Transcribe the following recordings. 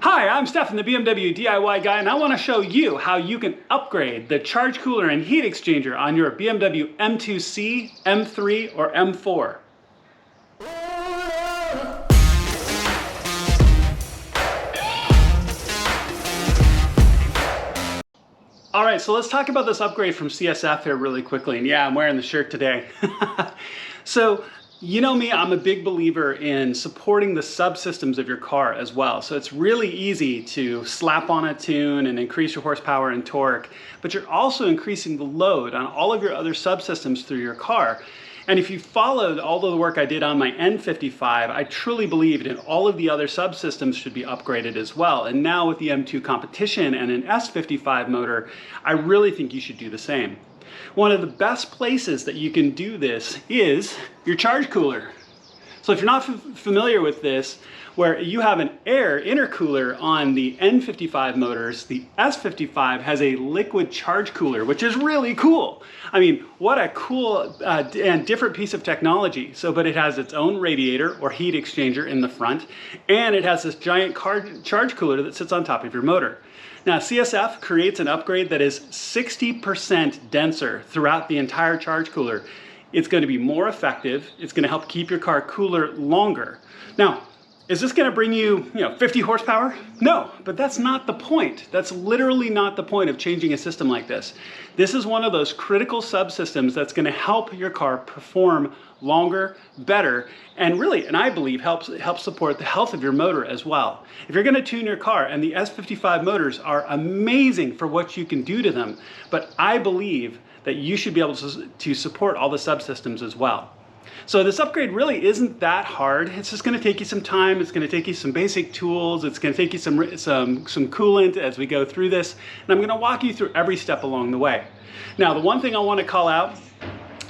Hi, I'm Stefan, the BMW DIY guy, and I want to show you how you can upgrade the charge cooler and heat exchanger on your BMW M2C, M3, or M4. Alright, so let's talk about this upgrade from CSF here really quickly. And yeah, I'm wearing the shirt today. So, you know me, I'm a big believer in supporting the subsystems of your car as well. So it's really easy to slap on a tune and increase your horsepower and torque, but you're also increasing the load on all of your other subsystems through your car. And if you followed all of the work I did on my N55, I truly believed that all of the other subsystems should be upgraded as well. And now with the M2 Competition and an S55 motor, I really think you should do the same. One of the best places that you can do this is your charge cooler. So if you're not familiar with this, where you have an air intercooler on the N55 motors, the S55 has a liquid charge cooler, which is really cool. I mean, what a cool and different piece of technology. But it has its own radiator or heat exchanger in the front, and it has this giant charge cooler that sits on top of your motor. Now, CSF creates an upgrade that is 60% denser throughout the entire charge cooler. It's going to be more effective. It's going to help keep your car cooler longer. Now, is this going to bring you, 50 horsepower? No, but that's not the point. That's literally not the point of changing a system like this. This is one of those critical subsystems that's going to help your car perform longer, better, and really, and I believe, help support the health of your motor as well. If you're going to tune your car, and the S55 motors are amazing for what you can do to them, but I believe that you should be able to support all the subsystems as well. So this upgrade really isn't that hard. It's just going to take you some time. It's going to take you some basic tools. It's going to take you some coolant as we go through this. And I'm going to walk you through every step along the way. Now, the one thing I want to call out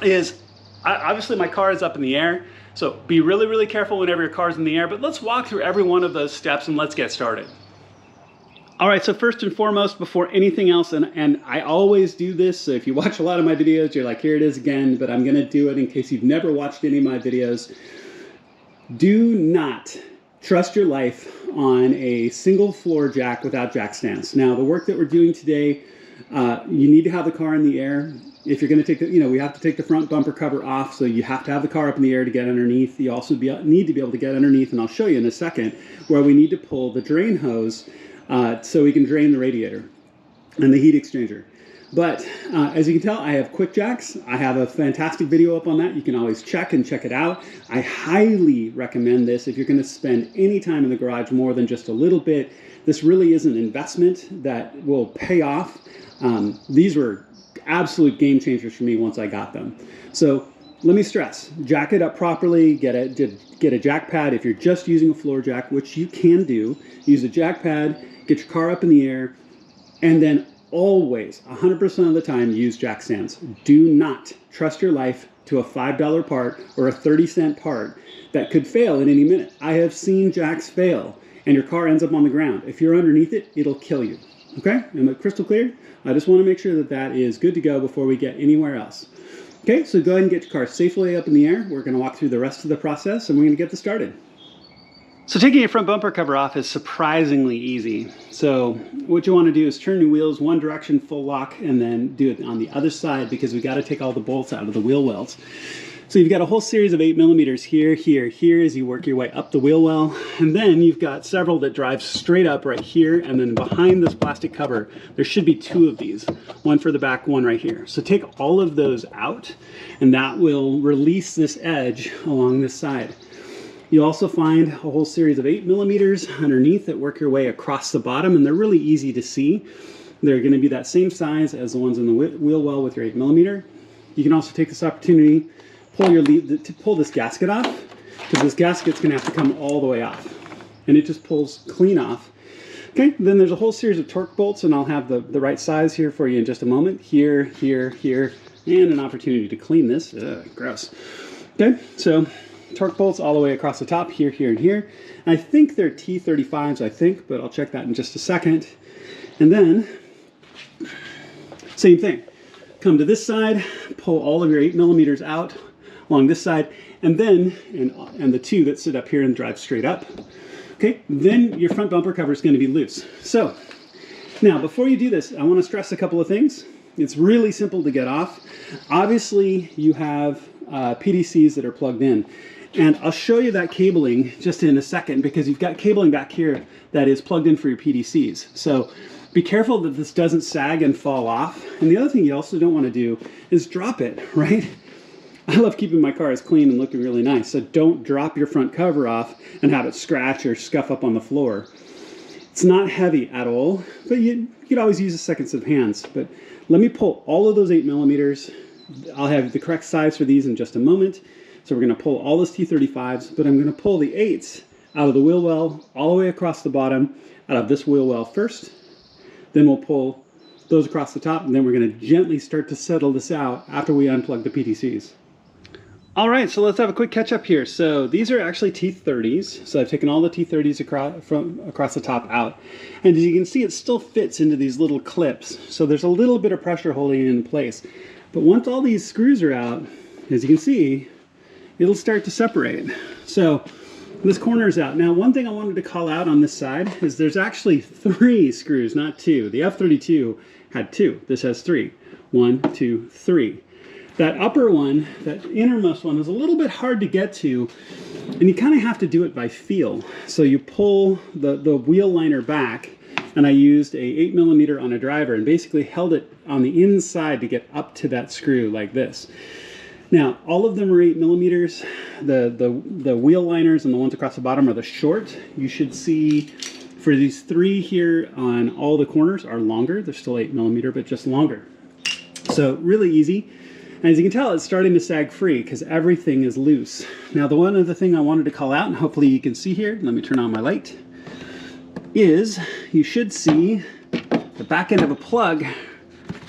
is, obviously my car is up in the air. So be really, really careful whenever your car's in the air. But let's walk through every one of those steps and let's get started. All right, so first and foremost, before anything else, and I always do this, so if you watch a lot of my videos, you're like, here it is again, but I'm gonna do it in case you've never watched any of my videos. Do not trust your life on a single floor jack without jack stands. Now, the work that we're doing today, you need to have the car in the air. If you're gonna take the, we have to take the front bumper cover off, so you have to have the car up in the air to get underneath. You also need to be able to get underneath, and I'll show you in a second, where we need to pull the drain hose so we can drain the radiator and the heat exchanger. But as you can tell, I have quick jacks. I have a fantastic video up on that. You can always check it out. I highly recommend this if you're going to spend any time in the garage more than just a little bit. This really is an investment that will pay off. These were absolute game changers for me once I got them. So let me stress, jack it up properly, get a jack pad. If you're just using a floor jack, which you can do, use a jack pad, get your car up in the air, and then always, 100% of the time, use jack stands. Do not trust your life to a $5 part or a 30-cent part that could fail at any minute. I have seen jacks fail, and your car ends up on the ground. If you're underneath it, it'll kill you. Okay? Am I crystal clear? I just want to make sure that that is good to go before we get anywhere else. Okay, so go ahead and get your car safely up in the air. We're going to walk through the rest of the process, and we're going to get this started. So taking your front bumper cover off is surprisingly easy. So what you want to do is turn your wheels one direction, full lock, and then do it on the other side, because we got to take all the bolts out of the wheel wells. So you've got a whole series of 8mm here as you work your way up the wheel well. And then you've got several that drive straight up right here. And then behind this plastic cover, there should be two of these, one for the back, one right here. So take all of those out, and that will release this edge along this side. You'll also find a whole series of 8mm underneath that work your way across the bottom, and they're really easy to see. They're going to be that same size as the ones in the wheel well with your 8mm. You can also take this opportunity, pull this gasket off, because this gasket's going to have to come all the way off, and it just pulls clean off. Okay, then there's a whole series of torque bolts, and I'll have the right size here for you in just a moment. Here, here, here, and an opportunity to clean this. Ugh, gross. Okay, so torque bolts all the way across the top, here, here, and here. And I think they're T35s, but I'll check that in just a second. And then, same thing. Come to this side, pull all of your 8mm out along this side, and then, and the two that sit up here and drive straight up. Okay, then your front bumper cover is going to be loose. So now before you do this, I want to stress a couple of things. It's really simple to get off. Obviously you have PDCs that are plugged in, and I'll show you that cabling just in a second, because you've got cabling back here that is plugged in for your PDCs. So be careful that this doesn't sag and fall off. And the other thing you also don't want to do is drop it, right? I love keeping my cars clean and looking really nice, so don't drop your front cover off and have it scratch or scuff up on the floor. It's not heavy at all, but you could always use a second set of hands. But let me pull all of those 8mm. I'll have the correct size for these in just a moment. So we're going to pull all those T35s, but I'm going to pull the 8s out of the wheel well all the way across the bottom out of this wheel well first. Then we'll pull those across the top, and then we're going to gently start to settle this out after we unplug the PDCs. All right, so let's have a quick catch up here. So these are actually T30s. So I've taken all the T30s across the top out. And as you can see, it still fits into these little clips. So there's a little bit of pressure holding it in place. But once all these screws are out, as you can see, it'll start to separate. So this corner is out. Now, one thing I wanted to call out on this side is there's actually 3 screws, not 2. The F32 had 2. This has 3. 1, 2, 3. That upper one, that innermost one, is a little bit hard to get to, and you kind of have to do it by feel. So you pull the wheel liner back, and I used a 8mm on a driver and basically held it on the inside to get up to that screw like this. Now, all of them are 8mm. The wheel liners and the ones across the bottom are the short. You should see for these 3 here on all the corners are longer. They're still 8mm, but just longer. So really easy. And as you can tell, it's starting to sag free because everything is loose. Now, the one other thing I wanted to call out, and hopefully you can see here, let me turn on my light, is you should see the back end of a plug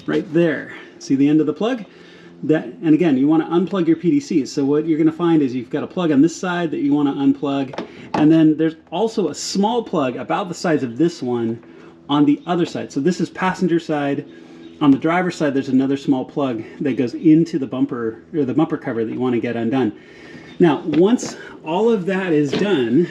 right there. See the end of the plug? And again, you want to unplug your PDCs. So what you're going to find is you've got a plug on this side that you want to unplug, and then there's also a small plug about the size of this one on the other side. So this is passenger side. On the driver's side, there's another small plug that goes into the bumper, or the bumper cover, that you want to get undone. Now, once all of that is done,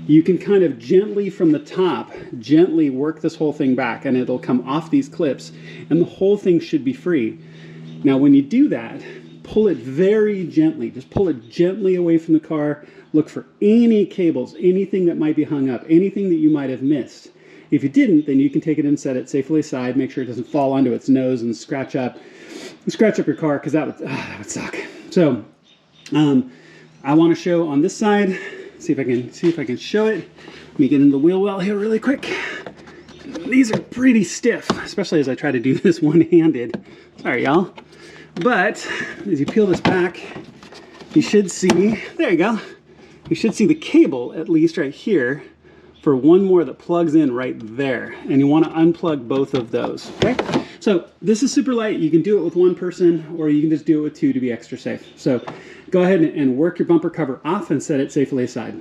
you can kind of gently from the top, gently work this whole thing back, and it'll come off these clips, and the whole thing should be free. Now, when you do that, pull it very gently. Just pull it gently away from the car. Look for any cables, anything that might be hung up, anything that you might have missed. If you didn't, then you can take it and set it safely aside. Make sure it doesn't fall onto its nose and scratch up your car, because that would suck. So I want to show on this side. See if I can show it. Let me get into the wheel well here really quick. These are pretty stiff, especially as I try to do this one-handed. Sorry, y'all. But as you peel this back, you should see, there you go. You should see the cable, at least right here, for one more that plugs in right there. And you want to unplug both of those, okay? So this is super light. You can do it with one person, or you can just do it with 2 to be extra safe. So go ahead and work your bumper cover off and set it safely aside.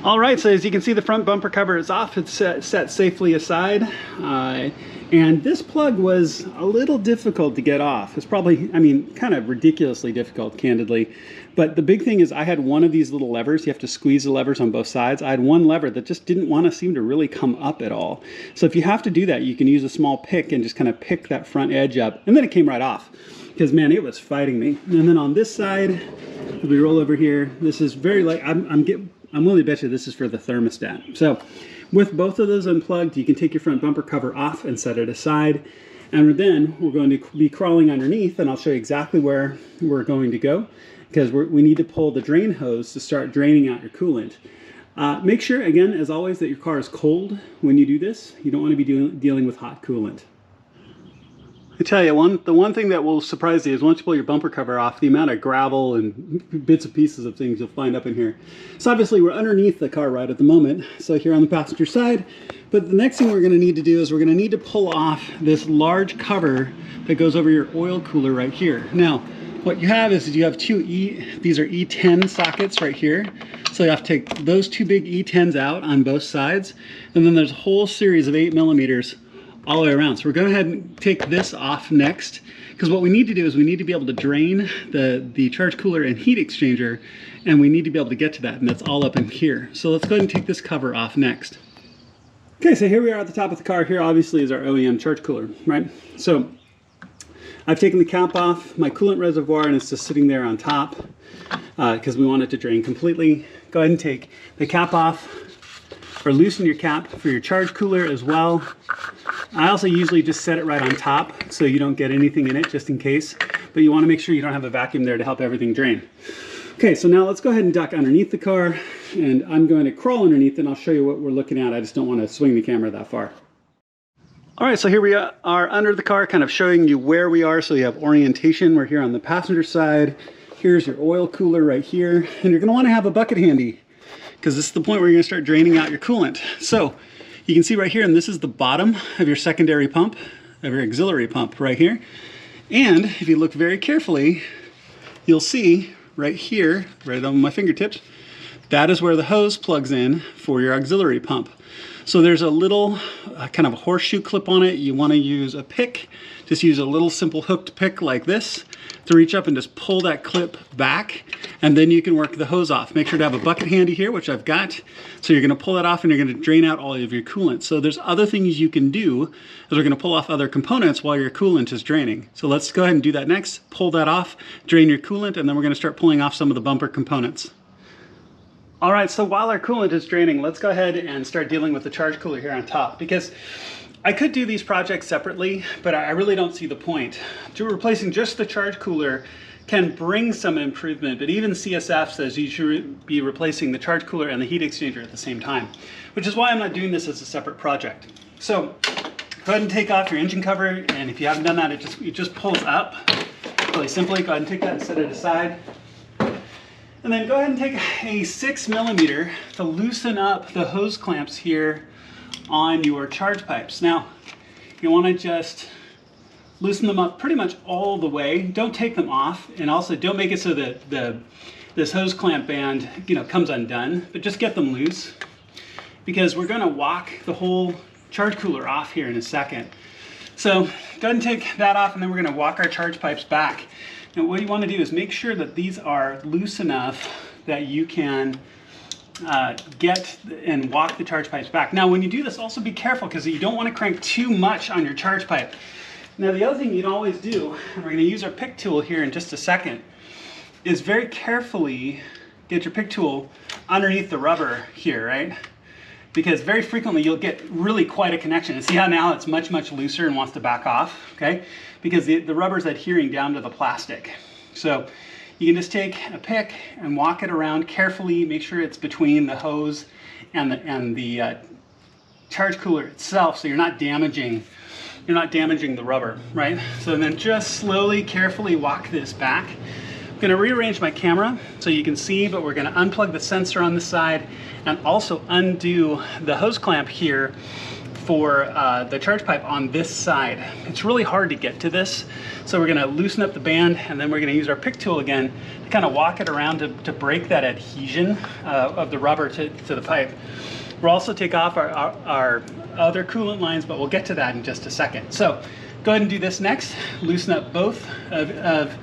All right, so as you can see, the front bumper cover is off. It's set safely aside. And this plug was a little difficult to get off. It's probably, I mean, kind of ridiculously difficult, candidly. But the big thing is I had one of these little levers. You have to squeeze the levers on both sides. I had one lever that just didn't want to seem to really come up at all. So if you have to do that, you can use a small pick and just kind of pick that front edge up. And then it came right off, because man, it was fighting me. And then on this side, if we roll over here, this is very light. I'm willing to bet you this is for the thermostat. So with both of those unplugged, you can take your front bumper cover off and set it aside. And then we're going to be crawling underneath, and I'll show you exactly where we're going to go, because we need to pull the drain hose to start draining out your coolant. Make sure, again, as always, that your car is cold when you do this. You don't want to be dealing with hot coolant. I tell you, the one thing that will surprise you is once you pull your bumper cover off, the amount of gravel and bits and pieces of things you'll find up in here. So obviously we're underneath the car right at the moment, so here on the passenger side. But the next thing we're going to need to do is we're going to need to pull off this large cover that goes over your oil cooler right here. Now, what you have is you have these are E10 sockets right here. So you have to take those 2 big E10s out on both sides. And then there's a whole series of 8mm all the way around. So we're going to go ahead and take this off next, Because what we need to do is we need to be able to drain the charge cooler and heat exchanger, and we need to be able to get to that, and that's all up in here. So let's go ahead and take this cover off next. Okay, so here we are at the top of the car. Here obviously is our OEM charge cooler, right? So I've taken the cap off my coolant reservoir, and it's just sitting there on top because we want it to drain completely. Go ahead and take the cap off, or loosen your cap for your charge cooler as well. I also usually just set it right on top so you don't get anything in it, just in case. But you want to make sure you don't have a vacuum there to help everything drain. Okay, so now let's go ahead and duck underneath the car, and I'm going to crawl underneath and I'll show you what we're looking at. I just don't want to swing the camera that far. All right, so here we are under the car, kind of showing you where we are so you have orientation. We're here on the passenger side. Here's your oil cooler right here, and you're going to want to have a bucket handy because this is the point where you're going to start draining out your coolant. So you can see right here, and this is the bottom of your secondary pump, of your auxiliary pump right here. And if you look very carefully, you'll see right here, right on my fingertips, that is where the hose plugs in for your auxiliary pump. So there's a little kind of a horseshoe clip on it. You want to use a pick. Just use a little simple hooked pick like this to reach up and just pull that clip back, and then you can work the hose off. Make sure to have a bucket handy here, which I've got. So you're going to pull that off and you're going to drain out all of your coolant. So there's other things you can do as we're going to pull off other components while your coolant is draining. So let's go ahead and do that next. Pull that off, drain your coolant, and then we're going to start pulling off some of the bumper components. All right, so while our coolant is draining, let's go ahead and start dealing with the charge cooler here on top, because I could do these projects separately, but I really don't see the point. Replacing just the charge cooler can bring some improvement, but even CSF says you should be replacing the charge cooler and the heat exchanger at the same time, which is why I'm not doing this as a separate project. So go ahead and take off your engine cover, and if you haven't done that, it just pulls up really simply. Go ahead and take that and set it aside. And then go ahead and take a 6mm to loosen up the hose clamps here on your charge pipes. Now, you want to just loosen them up pretty much all the way. Don't take them off, and also don't make it so that this hose clamp band, comes undone, but just get them loose, because we're going to walk the whole charge cooler off here in a second. So go ahead and take that off, and then we're going to walk our charge pipes back. Now what you want to do is make sure that these are loose enough that you can get and walk the charge pipes back. Now when you do this, also be careful, because you don't want to crank too much on your charge pipe. Now the other thing you'd always do, and we're going to use our pick tool here in just a second, is very carefully get your pick tool underneath the rubber here, right? Because very frequently you'll get really quite a connection. And see how now it's much, much looser and wants to back off, okay? Because the rubber's adhering down to the plastic. So you can just take a pick and walk it around carefully, make sure it's between the hose and the charge cooler itself, so you're not damaging the rubber, right? So then just slowly, carefully walk this back. I'm going to rearrange my camera so you can see, but we're going to unplug the sensor on this side and also undo the hose clamp here for the charge pipe on this side. It's really hard to get to this, so we're going to loosen up the band, and then we're going to use our pick tool again to kind of walk it around to break that adhesion of the rubber to the pipe. We'll also take off our other coolant lines, but we'll get to that in just a second. So go ahead and do this next. Loosen up both of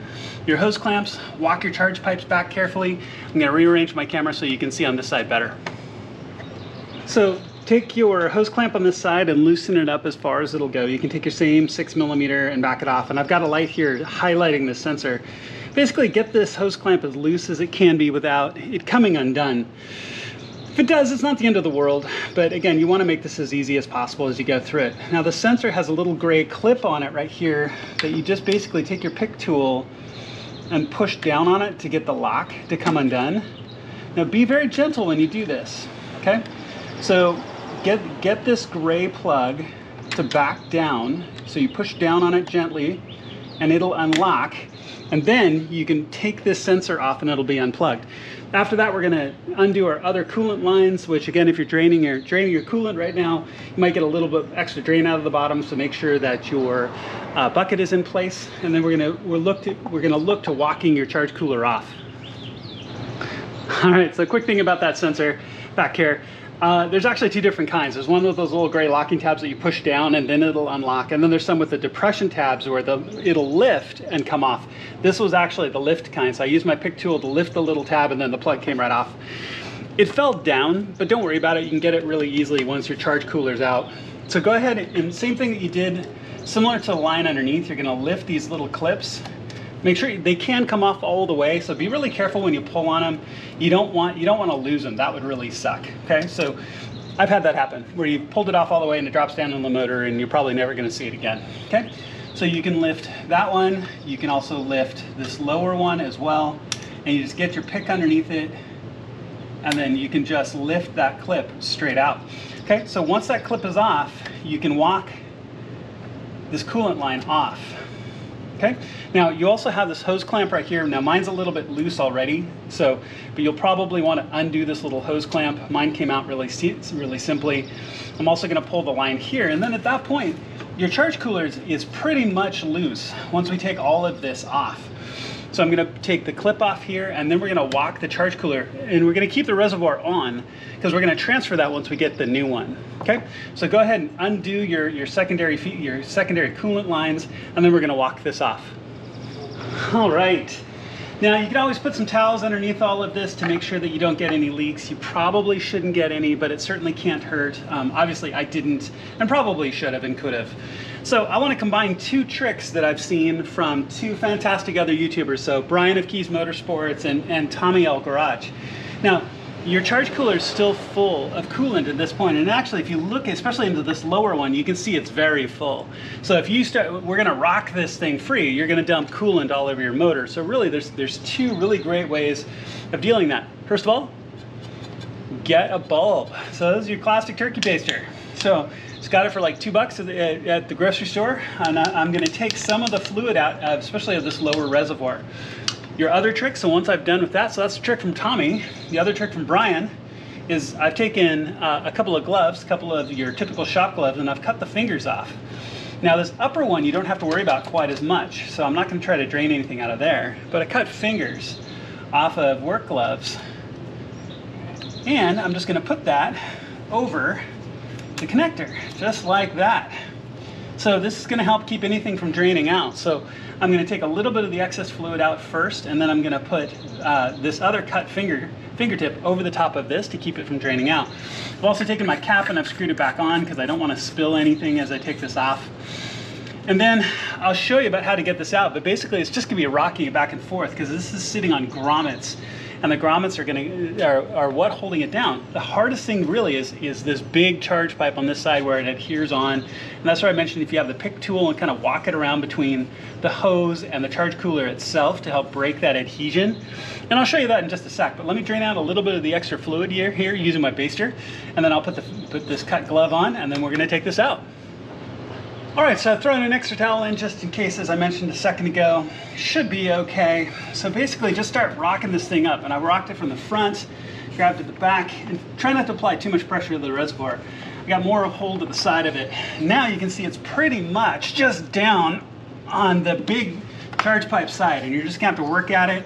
your hose clamps, walk your charge pipes back carefully. I'm going to rearrange my camera so you can see on this side better. So take your hose clamp on this side and loosen it up as far as it'll go. You can take your same 6mm and back it off. And I've got a light here highlighting this sensor. Basically get this hose clamp as loose as it can be without it coming undone. If it does, it's not the end of the world, but again, you want to make this as easy as possible as you go through it. Now the sensor has a little gray clip on it right here that you just basically take your pick tool and push down on it to get the lock to come undone. Now be very gentle when you do this, okay? So get this gray plug to back down. So you push down on it gently and it'll unlock, and then you can take this sensor off and it'll be unplugged. After that, we're gonna undo our other coolant lines, which again, if you're draining your coolant right now, you might get a little bit extra drain out of the bottom, so make sure that your bucket is in place, and then we're gonna look to walking your charge cooler off. All right, so quick thing about that sensor back here. There's actually two different kinds. There's one with those little gray locking tabs that you push down and then it'll unlock. And then there's some with the depression tabs where it'll lift and come off. This was actually the lift kind. So I used my pick tool to lift the little tab and then the plug came right off. It fell down, but don't worry about it. You can get it really easily once your charge cooler's out. So go ahead and same thing that you did, similar to the line underneath, you're gonna lift these little clips. Make sure they can come off all the way, so be really careful when you pull on them. You don't want to lose them. That would really suck. Okay, so I've had that happen where you pulled it off all the way and it drops down on the motor and you're probably never going to see it again. Okay, so you can lift that one. You can also lift this lower one as well, and you just get your pick underneath it, and then you can just lift that clip straight out. Okay, so once that clip is off, you can walk this coolant line off. Okay, now you also have this hose clamp right here. Now mine's a little bit loose already, but you'll probably want to undo this little hose clamp. Mine came out really simply. I'm also going to pull the line here, and then at that point, your charge cooler is pretty much loose once we take all of this off. So I'm going to take the clip off here, and then we're going to walk the charge cooler, and we're going to keep the reservoir on because we're going to transfer that once we get the new one. Okay, so go ahead and undo your secondary coolant lines, and then we're going to walk this off. All right. Now you can always put some towels underneath all of this to make sure that you don't get any leaks. You probably shouldn't get any, but it certainly can't hurt. Obviously I didn't, and probably should have and could have. So I want to combine two tricks that I've seen from two fantastic other YouTubers. So Brian of Keys Motorsports and Tommy L Garage. Now, your charge cooler is still full of coolant at this point, and actually if you look especially into this lower one, you can see it's very full. So if you we're going to rock this thing free, you're going to dump coolant all over your motor. So really there's two really great ways of dealing that. First of all, get a bulb. So this is your classic turkey baster. So it's got it for like $2 at the grocery store, and I'm going to take some of the fluid out, especially of this lower reservoir. Your other trick, so once I've done with that, so that's the trick from Tommy. The other trick from Brian is I've taken a couple of gloves, a couple of your typical shop gloves, and I've cut the fingers off. Now this upper one you don't have to worry about quite as much, so I'm not going to try to drain anything out of there, but I cut fingers off of work gloves, and I'm just going to put that over the connector, just like that. So this is going to help keep anything from draining out. So I'm going to take a little bit of the excess fluid out first, and then I'm going to put this other cut fingertip over the top of this to keep it from draining out. I've also taken my cap and I've screwed it back on because I don't want to spill anything as I take this off. And then I'll show you about how to get this out, but basically it's just going to be rocking it back and forth because this is sitting on grommets, and the grommets are what holding it down. The hardest thing really is this big charge pipe on this side where it adheres on, and that's why I mentioned if you have the pick tool and kind of walk it around between the hose and the charge cooler itself to help break that adhesion. And I'll show you that in just a sec, but let me drain out a little bit of the extra fluid here using my baster, and then I'll put this cut glove on, and then we're going to take this out. All right, so I've thrown an extra towel in just in case, as I mentioned a second ago. Should be okay. So basically just start rocking this thing up, and I rocked it from the front, grabbed at the back, and try not to apply too much pressure to the reservoir. I got more of a hold at the side of it. Now you can see it's pretty much just down on the big charge pipe side, and you're just gonna have to work at it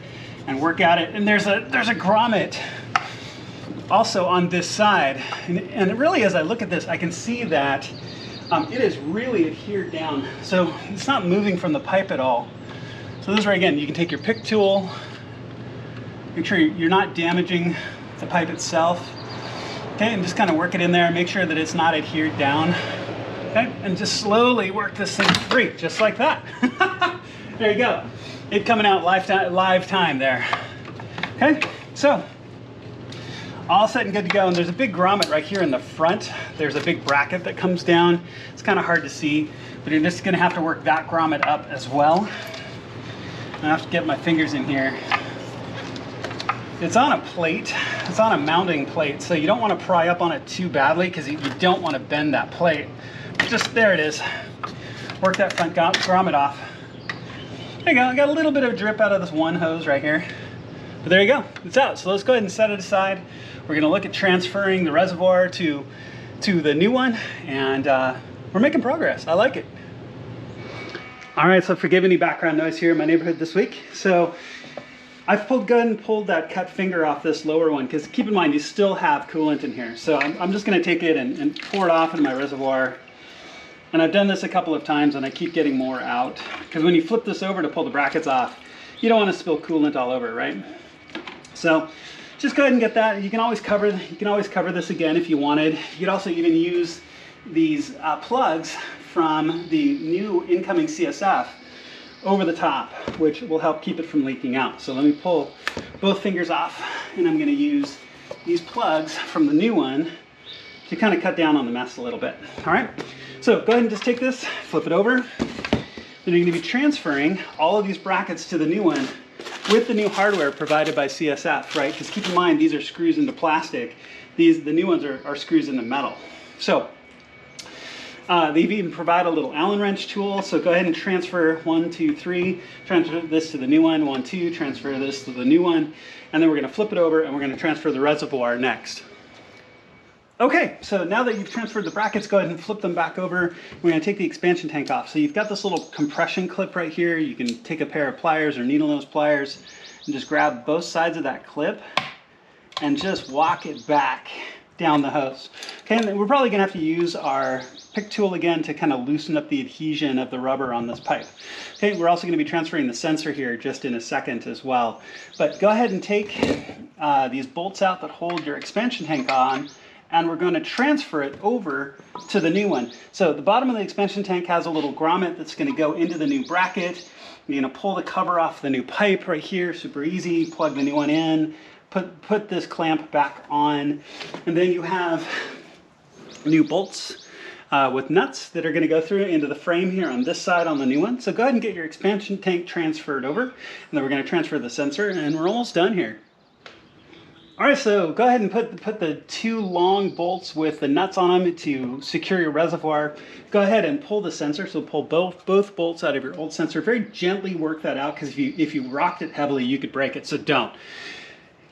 and work at it. And there's a grommet also on this side, and really as I look at this, I can see that it is really adhered down, so it's not moving from the pipe at all. So this is where, again, you can take your pick tool, make sure you're not damaging the pipe itself, okay, and just kind of work it in there, make sure that it's not adhered down, okay, and just slowly work this thing free, just like that. There you go. It coming out live time there. Okay, so all set and good to go. And there's a big grommet right here in the front. There's a big bracket that comes down. It's kind of hard to see, but you're just gonna have to work that grommet up as well. I have to get my fingers in here. It's on a plate. It's on a mounting plate, so you don't want to pry up on it too badly because you don't want to bend that plate. Just there it is. Work that front grommet off. There you go. I got a little bit of drip out of this one hose right here. But there you go, it's out. So let's go ahead and set it aside. We're gonna look at transferring the reservoir to the new one, and we're making progress. I like it. All right, so forgive any background noise here in my neighborhood this week. So I've go ahead and pulled that cut finger off this lower one, because keep in mind, you still have coolant in here. So I'm just gonna take it and pour it off into my reservoir. And I've done this a couple of times and I keep getting more out. Because when you flip this over to pull the brackets off, you don't want to spill coolant all over, right? So just go ahead and get that. You can always cover this again if you wanted. You could also even use these plugs from the new incoming CSF over the top, which will help keep it from leaking out. So let me pull both fingers off, and I'm going to use these plugs from the new one to kind of cut down on the mess a little bit. All right, so go ahead and just take this, flip it over. Then you're going to be transferring all of these brackets to the new one with the new hardware provided by CSF, right? Because keep in mind, these are screws into plastic. The new ones are screws into metal. So they've even provided a little Allen wrench tool. So go ahead and transfer 1, 2, 3, transfer this to the new one, 1, 2, transfer this to the new one. And then we're going to flip it over and we're going to transfer the reservoir next. Okay, so now that you've transferred the brackets, go ahead and flip them back over. We're going to take the expansion tank off. So you've got this little compression clip right here. You can take a pair of pliers or needle nose pliers and just grab both sides of that clip and just walk it back down the hose. Okay, and we're probably going to have to use our pick tool again to kind of loosen up the adhesion of the rubber on this pipe. Okay, we're also going to be transferring the sensor here just in a second as well. But go ahead and take these bolts out that hold your expansion tank on, and we're going to transfer it over to the new one. So the bottom of the expansion tank has a little grommet that's going to go into the new bracket. You're going to pull the cover off the new pipe right here, super easy, plug the new one in, put this clamp back on, and then you have new bolts with nuts that are going to go through into the frame here on this side on the new one. So go ahead and get your expansion tank transferred over, and then we're going to transfer the sensor, and we're almost done here. All right, so go ahead and put the two long bolts with the nuts on them to secure your reservoir. Go ahead and pull the sensor, so pull both bolts out of your old sensor. Very gently work that out, because if you rocked it heavily, you could break it, so don't.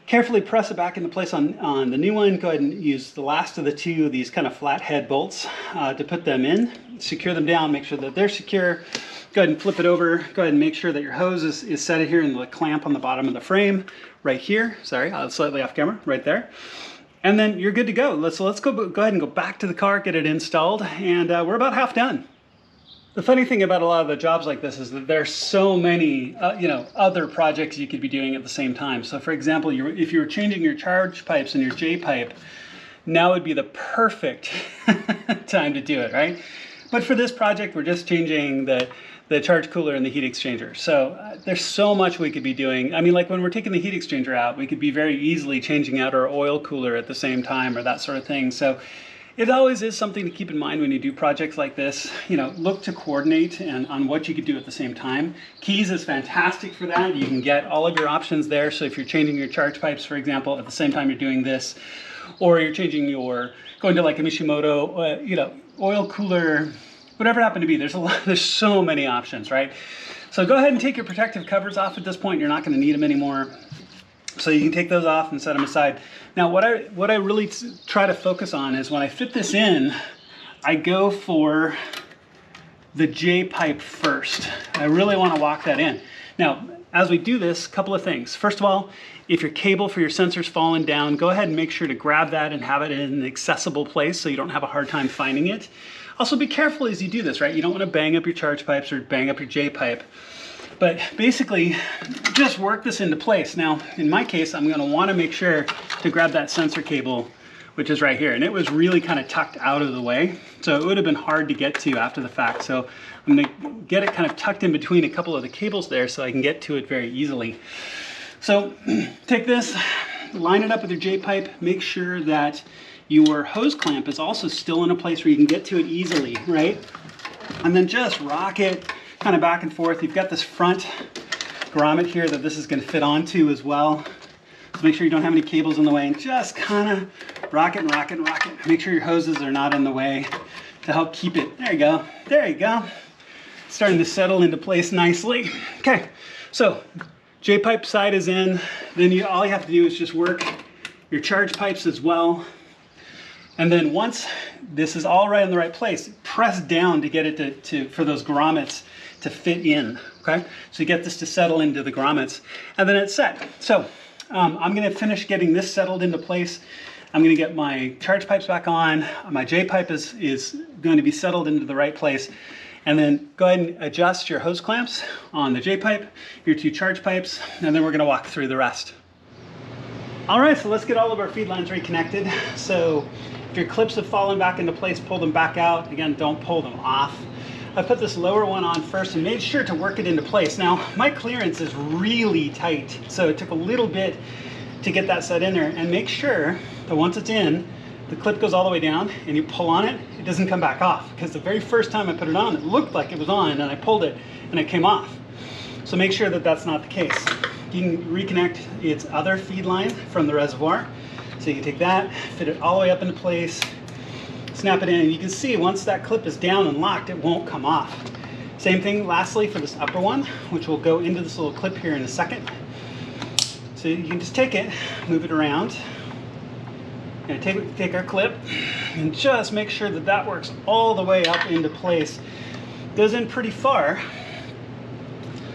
Carefully press it back into place on the new one. Go ahead and use the last of the two of these kind of flat head bolts to put them in. Secure them down, make sure that they're secure. Go ahead and flip it over. Go ahead and make sure that your hose is set here in the clamp on the bottom of the frame right here. Sorry, I was slightly off camera, right there. And then you're good to go. Let's go ahead and go back to the car, get it installed, and we're about half done. The funny thing about a lot of the jobs like this is that there's so many other projects you could be doing at the same time. So for example, if you were changing your charge pipes and your J pipe, now would be the perfect time to do it, right? But for this project, we're just changing the charge cooler and the heat exchanger. So there's so much we could be doing. I mean, like when we're taking the heat exchanger out, we could be very easily changing out our oil cooler at the same time or that sort of thing. So it always is something to keep in mind when you do projects like this. Look to coordinate and on what you could do at the same time. Keys is fantastic for that. You can get all of your options there. So if you're changing your charge pipes, for example, at the same time you're doing this, or you're going to like a Mishimoto, oil cooler, whatever it happened to be, there's so many options, right? So go ahead and take your protective covers off at this point. You're not going to need them anymore. So you can take those off and set them aside. Now what I really try to focus on is when I fit this in, I go for the J pipe first. I really want to walk that in. Now, as we do this, a couple of things. First of all, if your cable for your sensor's fallen down, go ahead and make sure to grab that and have it in an accessible place so you don't have a hard time finding it. Also be careful as you do this, right? You don't want to bang up your charge pipes or bang up your J pipe. But basically, just work this into place. Now, in my case, I'm going to want to make sure to grab that sensor cable, which is right here. And it was really kind of tucked out of the way. So it would have been hard to get to after the fact. So I'm going to get it kind of tucked in between a couple of the cables there so I can get to it very easily. So take this, line it up with your J pipe, make sure that your hose clamp is also still in a place where you can get to it easily, right? And then just rock it kind of back and forth. You've got this front grommet here that this is going to fit onto as well. So make sure you don't have any cables in the way, and just kind of rock it and rock it and rock it. Make sure your hoses are not in the way to help keep it. There you go. There you go. Starting to settle into place nicely. Okay, so J-pipe side is in. Then all you have to do is just work your charge pipes as well. And then once this is all right in the right place, press down to get it for those grommets to fit in, okay? So you get this to settle into the grommets, and then it's set. So I'm gonna finish getting this settled into place. I'm gonna get my charge pipes back on. My J pipe is going to be settled into the right place. And then go ahead and adjust your hose clamps on the J pipe, your 2 charge pipes, and then we're gonna walk through the rest. All right, so let's get all of our feed lines reconnected. So if your clips have fallen back into place, pull them back out. Again, don't pull them off. I put this lower one on first and made sure to work it into place. Now, my clearance is really tight, so it took a little bit to get that set in there. And make sure that once it's in, the clip goes all the way down and you pull on it, it doesn't come back off. Because the very first time I put it on, it looked like it was on, and I pulled it and it came off. So make sure that that's not the case. You can reconnect its other feed line from the reservoir. So you can take that, fit it all the way up into place, snap it in, and you can see once that clip is down and locked, it won't come off. Same thing lastly for this upper one, which will go into this little clip here in a second. So you can just take it, move it around, and take our clip and just make sure that that works all the way up into place. Goes in pretty far.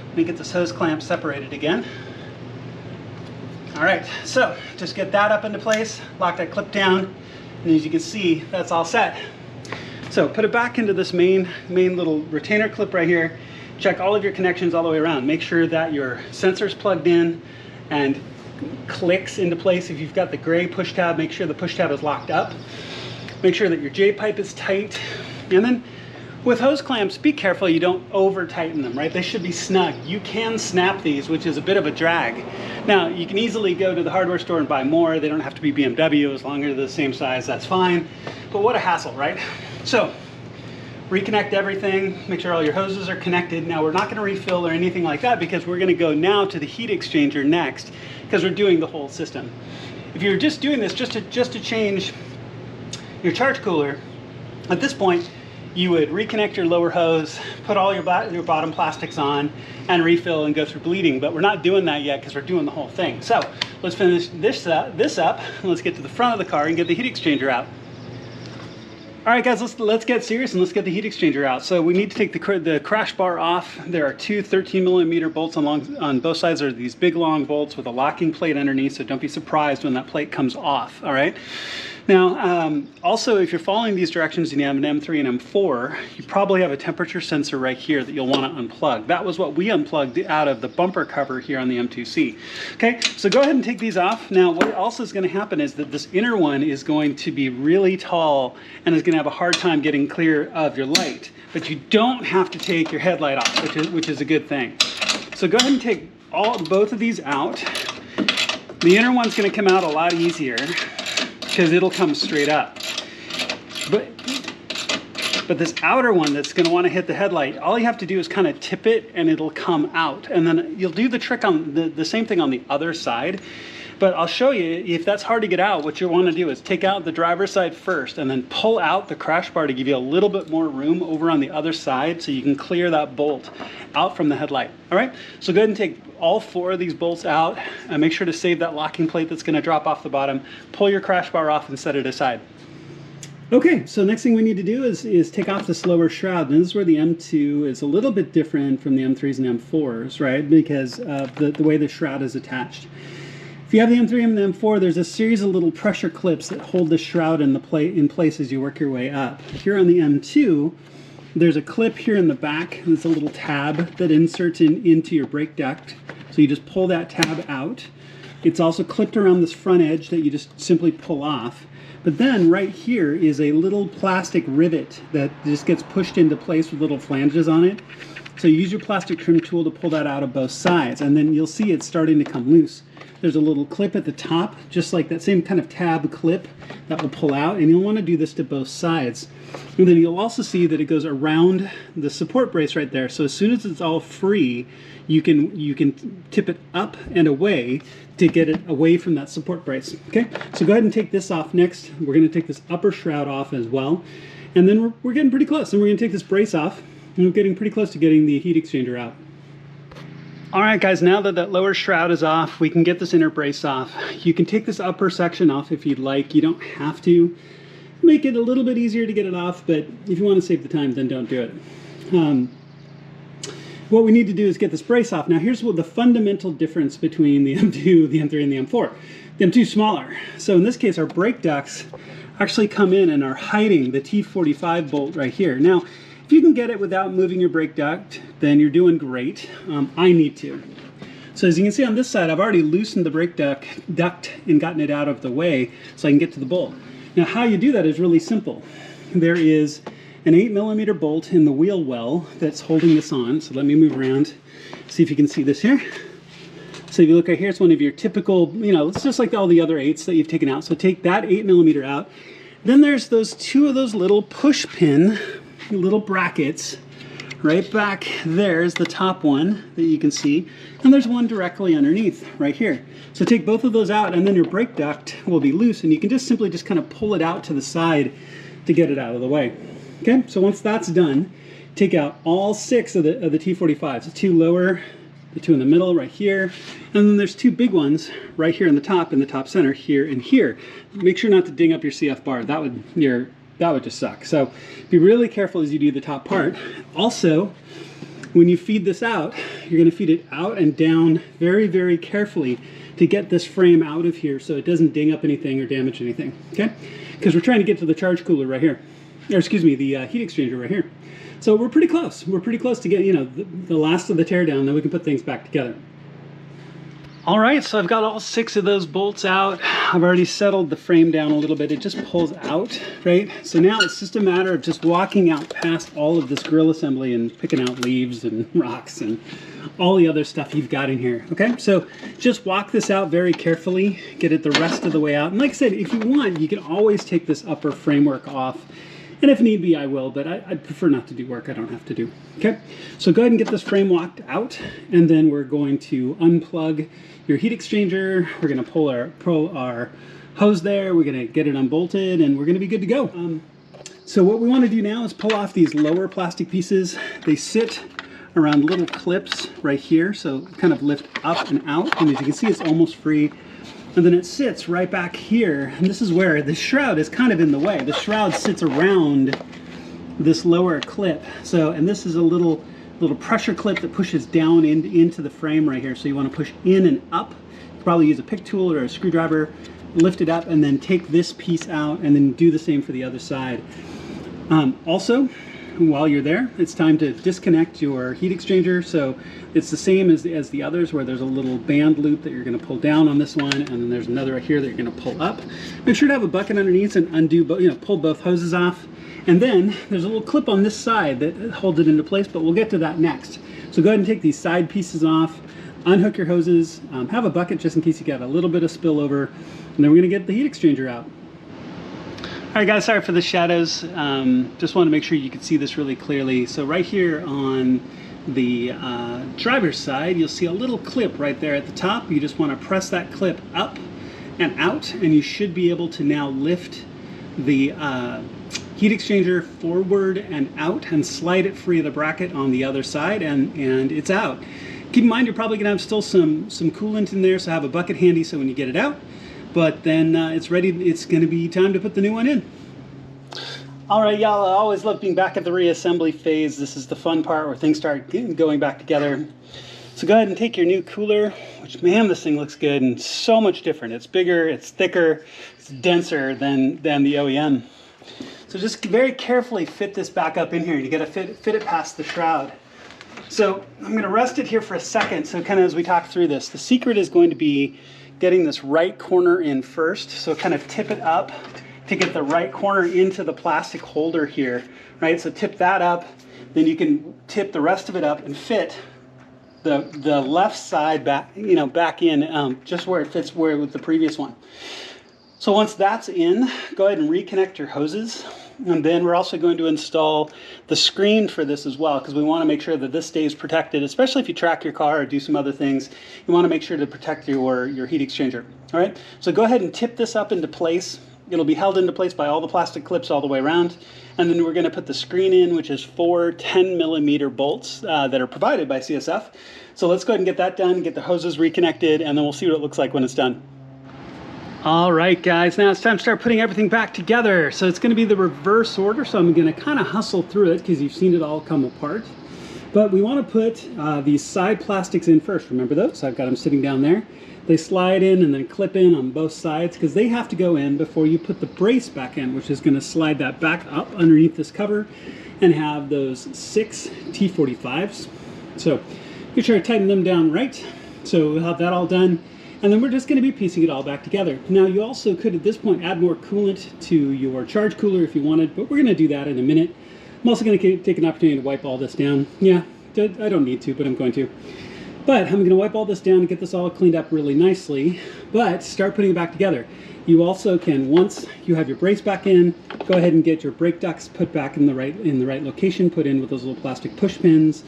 Let me get this hose clamp separated again. All right, so just get that up into place, lock that clip down, and as you can see, that's all set. So put it back into this main little retainer clip right here. Check all of your connections all the way around. Make sure that your sensor's plugged in and clicks into place. If you've got the gray push tab, make sure the push tab is locked up. Make sure that your J pipe is tight. And then with hose clamps, be careful you don't over tighten them, right? They should be snug. You can snap these, which is a bit of a drag. Now, you can easily go to the hardware store and buy more. They don't have to be BMW. As long as they're the same size, that's fine. But what a hassle, right? So reconnect everything, make sure all your hoses are connected. Now, we're not going to refill or anything like that because we're going to go now to the heat exchanger next because we're doing the whole system. If you're just doing this just to change your charge cooler, at this point, you would reconnect your lower hose, put all your bottom plastics on, and refill and go through bleeding. But we're not doing that yet because we're doing the whole thing. So let's finish this up, and let's get to the front of the car and get the heat exchanger out. All right, guys, let's get serious and let's get the heat exchanger out. So we need to take the crash bar off. There are 2 13mm bolts on both sides. There are these big long bolts with a locking plate underneath, so don't be surprised when that plate comes off, all right? Now, also, if you're following these directions and you have an M3 and M4, you probably have a temperature sensor right here that you'll want to unplug. That was what we unplugged out of the bumper cover here on the M2C. Okay, so go ahead and take these off. Now, what also is going to happen is that this inner one is going to be really tall and is going to have a hard time getting clear of your light. But you don't have to take your headlight off, which is a good thing. So go ahead and take both of these out. The inner one's going to come out a lot easier because it'll come straight up. But this outer one that's going to want to hit the headlight, all you have to do is kind of tip it and it'll come out. And then you'll do the trick on the same thing on the other side. But I'll show you, if that's hard to get out, what you want to do is take out the driver's side first and then pull out the crash bar to give you a little bit more room over on the other side so you can clear that bolt out from the headlight. All right, so go ahead and take all 4 of these bolts out and make sure to save that locking plate that's going to drop off the bottom. Pull your crash bar off and set it aside. Okay, so next thing we need to do is take off this lower shroud. And this is where the M2 is a little bit different from the M3s and M4s, right? Because of the way the shroud is attached. If you have the M3 and the M4, there's a series of little pressure clips that hold the shroud in place as you work your way up. Here on the M2, there's a clip here in the back. There's a little tab that inserts into your brake duct. So you just pull that tab out. It's also clipped around this front edge that you just simply pull off. But then right here is a little plastic rivet that just gets pushed into place with little flanges on it. So you use your plastic trim tool to pull that out of both sides, and then you'll see it's starting to come loose. There's a little clip at the top, just like that same kind of tab clip that will pull out, and you'll want to do this to both sides. And then you'll also see that it goes around the support brace right there. So as soon as it's all free, you can tip it up and away to get it away from that support brace. Okay, so go ahead and take this off next. We're going to take this upper shroud off as well. And then we're getting pretty close. And we're going to take this brace off, and we're getting pretty close to getting the heat exchanger out. All right, guys, now that that lower shroud is off, we can get this inner brace off. You can take this upper section off if you'd like. You don't have to. make it a little bit easier to get it off, but if you want to save the time, then don't do it. What we need to do is get this brace off. Now here's what the fundamental difference between the M2, the M3, and the M4. The M2 is smaller. So in this case, our brake ducts actually come in and are hiding the T45 bolt right here. Now, if you can get it without moving your brake duct, then you're doing great. I need to. So as you can see on this side, I've already loosened the brake duct and gotten it out of the way so I can get to the bolt. Now how you do that is really simple. There is an 8mm bolt in the wheel well that's holding this on. So let me move around, see if you can see this here. So if you look right here, it's one of your typical, it's just like all the other 8s that you've taken out. So take that 8mm out. Then there's those two of those little push pin, little brackets. Right back there is the top one that you can see, and there's one directly underneath right here. So take both of those out, and then your brake duct will be loose, and you can just simply kind of pull it out to the side to get it out of the way. Okay, so once that's done, take out all 6 of the T45s, the 2 lower, the 2 in the middle right here, and then there's 2 big ones right here in the top center, here and here. Make sure not to ding up your CF bar. That would just suck. So be really careful as you do the top part. Also, when you feed this out, you're going to feed it out and down very, very carefully to get this frame out of here so it doesn't ding up anything or damage anything, okay? Because we're trying to get to the charge cooler right here, or excuse me, the heat exchanger right here. So we're pretty close. We're pretty close to getting, the last of the teardown, then we can put things back together. All right, so I've got all 6 of those bolts out. I've already settled the frame down a little bit. It just pulls out, right? So now it's just a matter of just walking out past all of this grill assembly and picking out leaves and rocks and all the other stuff you've got in here, okay? So just walk this out very carefully, get it the rest of the way out. And like I said, if you want, you can always take this upper framework off. And if need be, I will, but I'd prefer not to do work I don't have to do, okay? So go ahead and get this frame walked out, and then we're going to unplug your heat exchanger. We're gonna pull our hose there, we're gonna get it unbolted, and we're gonna be good to go. So what we wanna do now is pull off these lower plastic pieces. They sit around little clips right here, so kind of lift up and out, and as you can see, it's almost free. And then it sits right back here, and this is where the shroud is kind of in the way. The shroud sits around this lower clip. So, and this is a little pressure clip that pushes down into the frame right here. So you want to push in and up. You probably use a pick tool or a screwdriver, lift it up, and then take this piece out, and then do the same for the other side. Also, while you're there, it's time to disconnect your heat exchanger. So it's the same as the others, where there's a little band loop that you're going to pull down on this one, and then there's another right here that you're going to pull up. Make sure to have a bucket underneath and pull both hoses off. And then there's a little clip on this side that holds it into place, but we'll get to that next. So go ahead and take these side pieces off, unhook your hoses, have a bucket just in case you got a little bit of spillover, and then we're going to get the heat exchanger out. All right, guys, sorry for the shadows. Just want to make sure you can see this really clearly. So right here on the driver's side, you'll see a little clip right there at the top. You just want to press that clip up and out, and you should be able to now lift the heat exchanger forward and out and slide it free of the bracket on the other side, and it's out. Keep in mind, you're probably going to have still some coolant in there, so have a bucket handy so when you get it out. But then it's ready. It's going to be time to put the new one in. All right, y'all, I always love being back at the reassembly phase. This is the fun part where things start going back together. So go ahead and take your new cooler, which, man, this thing looks good and so much different. It's bigger, it's thicker, it's denser than the OEM. So just very carefully fit this back up in here. You got to fit it past the shroud. So I'm going to rest it here for a second. So kind of as we talk through this, the secret is going to be getting this right corner in first. So kind of tip it up to get the right corner into the plastic holder here, right? So tip that up, then you can tip the rest of it up and fit the left side back, back in just where it fits with the previous one. So once that's in, go ahead and reconnect your hoses. And then we're also going to install the screen for this as well, because we want to make sure that this stays protected, especially if you track your car or do some other things. You want to make sure to protect your heat exchanger. All right, so go ahead and tip this up into place. It'll be held into place by all the plastic clips all the way around. And then we're going to put the screen in, which is 4 10mm bolts that are provided by CSF. So let's go ahead and get that done, get the hoses reconnected, and then we'll see what it looks like when it's done. All right, guys, now it's time to start putting everything back together. So it's going to be the reverse order, so I'm going to kind of hustle through it because you've seen it all come apart. But we want to put these side plastics in first. Remember those? I've got them sitting down there. They slide in and then clip in on both sides because they have to go in before you put the brace back in, which is going to slide that back up underneath this cover and have those 6 T45s. So make sure to tighten them down right. So we'll have that all done. And then we're just going to be piecing it all back together. Now you also could at this point add more coolant to your charge cooler if you wanted, but we're going to do that in a minute. I'm also going to take an opportunity to wipe all this down. Yeah, I don't need to, but I'm going to. But I'm going to wipe all this down and get this all cleaned up really nicely, but start putting it back together. You also can, once you have your brace back in, go ahead and get your brake ducts put back in the right location, put in with those little plastic push pins.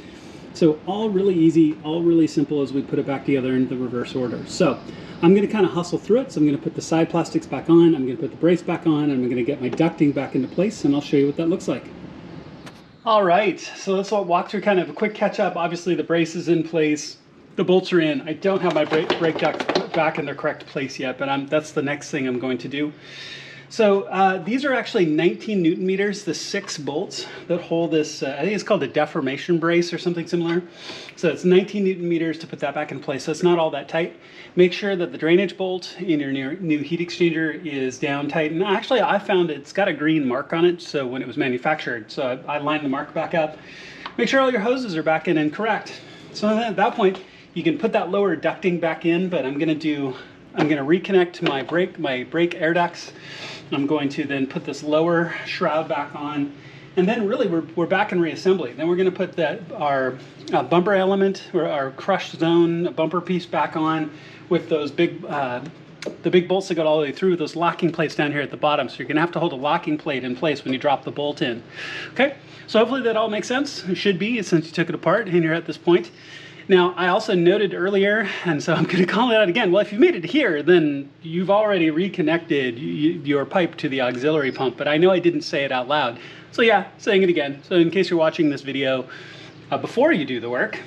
So all really easy, all really simple as we put it back together in the reverse order. So I'm going to kind of hustle through it. So I'm going to put the side plastics back on, I'm going to put the brace back on, and I'm going to get my ducting back into place, and I'll show you what that looks like. All right, so let's walk through kind of a quick catch up. Obviously the brace is in place. The bolts are in. I don't have my brake ducts put back in their correct place yet, but that's the next thing I'm going to do. So these are actually 19 Newton meters, the 6 bolts that hold this, I think it's called a deformation brace or something similar. So it's 19 Newton meters to put that back in place, so it's not all that tight. Make sure that the drainage bolt in your new heat exchanger is down tight. And actually I found it's got a green mark on it, so when it was manufactured. So I lined the mark back up. Make sure all your hoses are back in and correct. So at that point, you can put that lower ducting back in, but I'm going to reconnect my brake air ducts. I'm going to then put this lower shroud back on, and then really we're back in reassembly. Then we're going to put our bumper element, or our crushed zone bumper piece back on with those the big bolts that go all the way through, those locking plates down here at the bottom. So you're going to have to hold a locking plate in place when you drop the bolt in. Okay, so hopefully that all makes sense. It should be, since you took it apart and you're at this point. Now, I also noted earlier, and so I'm going to call it out again, well, if you made it here, then you've already reconnected your pipe to the auxiliary pump, but I know I didn't say it out loud. So yeah, saying it again. So in case you're watching this video before you do the work,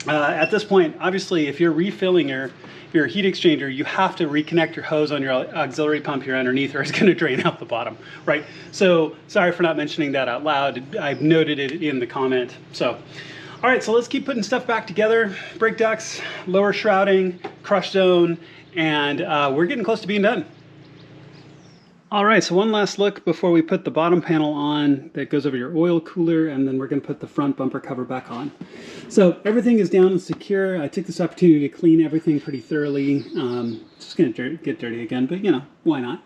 at this point, obviously, if you're refilling your heat exchanger, you have to reconnect your hose on your auxiliary pump here underneath, or it's going to drain out the bottom, right? So sorry for not mentioning that out loud. I've noted it in the comment. So. All right, so let's keep putting stuff back together. Brake ducts, lower shrouding, crush zone, and we're getting close to being done. All right, so one last look before we put the bottom panel on that goes over your oil cooler, and then we're going to put the front bumper cover back on. So everything is down and secure. I took this opportunity to clean everything pretty thoroughly. Just going to get dirty again, but you know, why not?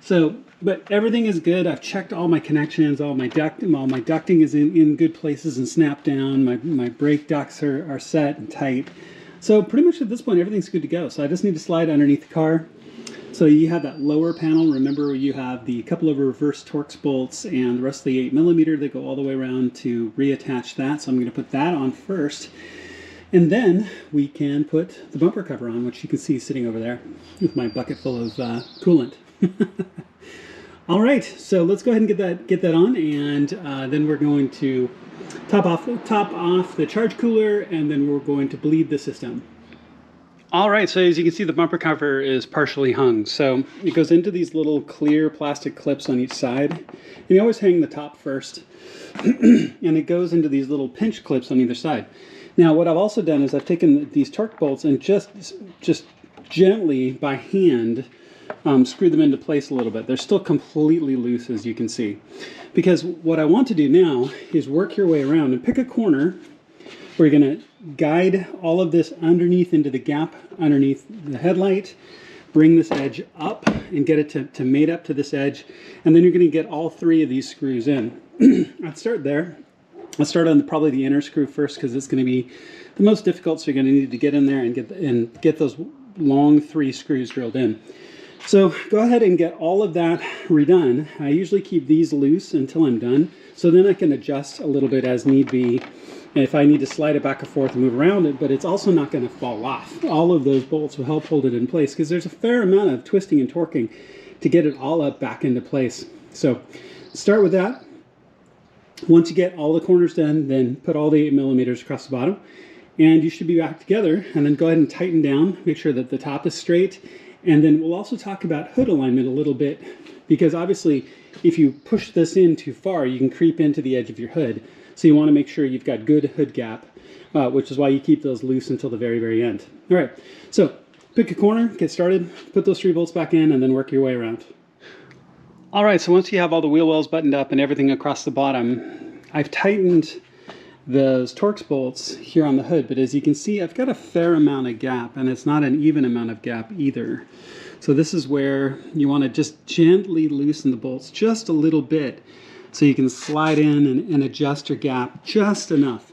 So, but everything is good. I've checked all my connections, all my ducting is in good places and snapped down. My brake ducts are set and tight. So pretty much at this point, everything's good to go. So I just need to slide underneath the car. So you have that lower panel. Remember, you have the couple of reverse Torx bolts and the rest of the 8mm that go all the way around to reattach that. So I'm going to put that on first. And then we can put the bumper cover on, which you can see sitting over there with my bucket full of coolant. All right, so let's go ahead and get that on, and then we're going to top off the charge cooler, and then we're going to bleed the system. All right, so as you can see, the bumper cover is partially hung. So it goes into these little clear plastic clips on each side, and you always hang the top first, and it goes into these little pinch clips on either side. Now, what I've also done is I've taken these Torx bolts and just gently by hand screw them into place a little bit. They're still completely loose, as you can see. Because what I want to do now is work your way around and pick a corner where you're going to guide all of this underneath into the gap underneath the headlight, bring this edge up and get it to mate up to this edge, and then you're going to get all 3 of these screws in. I'd start there. I'll start on probably the inner screw first because it's going to be the most difficult, so you're going to need to get in there and get those long 3 screws drilled in. So go ahead and get all of that redone. I usually keep these loose until I'm done, so then I can adjust a little bit as need be if I need to slide it back and forth and move around it, but it's also not going to fall off. All of those bolts will help hold it in place because there's a fair amount of twisting and torquing to get it all up back into place. So start with that. Once you get all the corners done, then put all the 8mm across the bottom, and you should be back together. And then go ahead and tighten down, make sure that the top is straight, And then we'll also talk about hood alignment a little bit, because obviously if you push this in too far, you can creep into the edge of your hood. So you want to make sure you've got good hood gap, which is why you keep those loose until the very, very end. All right, so pick a corner, get started, put those 3 bolts back in, and then work your way around. All right, so once you have all the wheel wells buttoned up and everything across the bottom, I've tightened those Torx bolts here on the hood, but as you can see, I've got a fair amount of gap, and it's not an even amount of gap either. So this is where you want to just gently loosen the bolts just a little bit so you can slide in and adjust your gap just enough.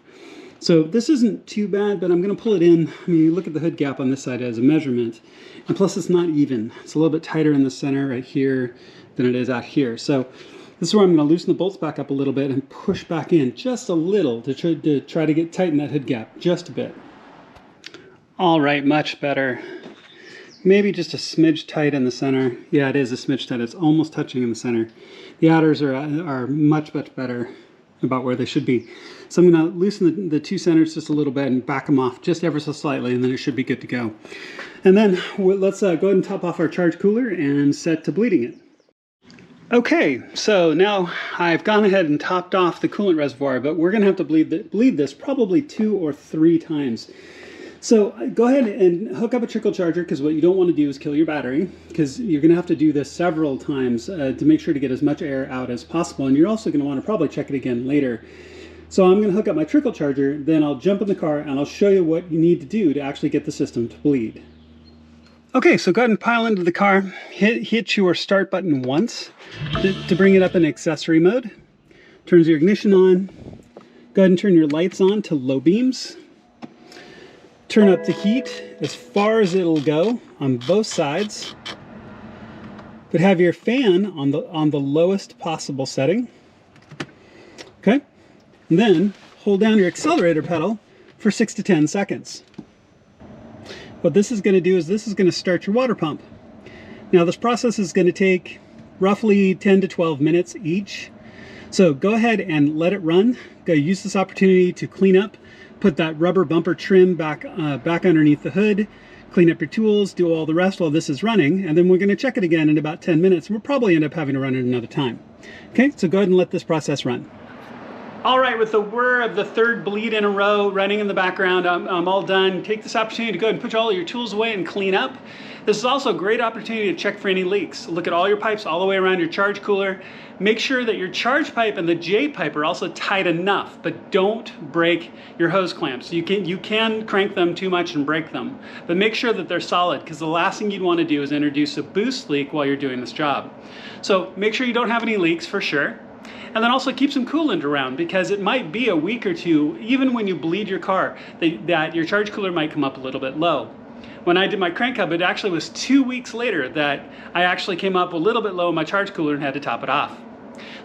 So this isn't too bad, but I'm going to pull it in. I mean, you look at the hood gap on this side as a measurement, and plus it's not even. It's a little bit tighter in the center right here than it is out here. So this is where I'm going to loosen the bolts back up a little bit and push back in just a little to try to tighten that hood gap just a bit. All right, much better. Maybe just a smidge tight in the center. Yeah, it is a smidge tight. It's almost touching in the center. The outers are much, much better about where they should be. So I'm going to loosen the 2 centers just a little bit and back them off just ever so slightly, and then it should be good to go. And then let's go ahead and top off our charge cooler and set to bleeding it. Okay, so now I've gone ahead and topped off the coolant reservoir, but we're going to have to bleed this probably 2 or 3 times. So go ahead and hook up a trickle charger, because what you don't want to do is kill your battery, because you're going to have to do this several times to make sure to get as much air out as possible, and you're also going to want to probably check it again later. So I'm going to hook up my trickle charger, then I'll jump in the car and I'll show you what you need to do to actually get the system to bleed. Okay, so go ahead and pile into the car, hit your start button once to bring it up in accessory mode. Turns your ignition on. Go ahead and turn your lights on to low beams. Turn up the heat as far as it'll go on both sides, but have your fan on the lowest possible setting. Okay, and then hold down your accelerator pedal for 6 to 10 seconds. What this is going to do is this is going to start your water pump. Now this process is going to take roughly 10 to 12 minutes each. So go ahead and let it run. Go use this opportunity to clean up. Put that rubber bumper trim back underneath the hood, clean up your tools, do all the rest while this is running, and then we're going to check it again in about 10 minutes. We'll probably end up having to run it another time. Okay, so go ahead and let this process run. All right, with the whir of the 3rd bleed in a row running in the background, I'm all done. Take this opportunity to go ahead and put all your tools away and clean up. This is also a great opportunity to check for any leaks. Look at all your pipes all the way around your charge cooler. Make sure that your charge pipe and the J pipe are also tight enough, but don't break your hose clamps. You can crank them too much and break them, but make sure that they're solid, because the last thing you'd want to do is introduce a boost leak while you're doing this job. So make sure you don't have any leaks for sure. And then also keep some coolant around, because it might be a week or two, even when you bleed your car, that your charge cooler might come up a little bit low. When I did my crank hub, it actually was 2 weeks later that I actually came up a little bit low in my charge cooler and had to top it off.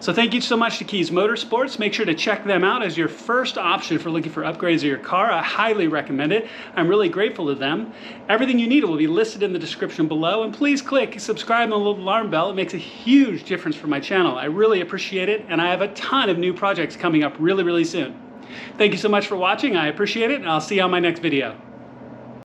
So thank you so much to Keys Motorsports. Make sure to check them out as your first option for looking for upgrades of your car. I highly recommend it. I'm really grateful to them. Everything you need will be listed in the description below, and please click subscribe and the little alarm bell. It makes a huge difference for my channel. I really appreciate it, and I have a ton of new projects coming up really, really soon. Thank you so much for watching. I appreciate it, and I'll see you on my next video.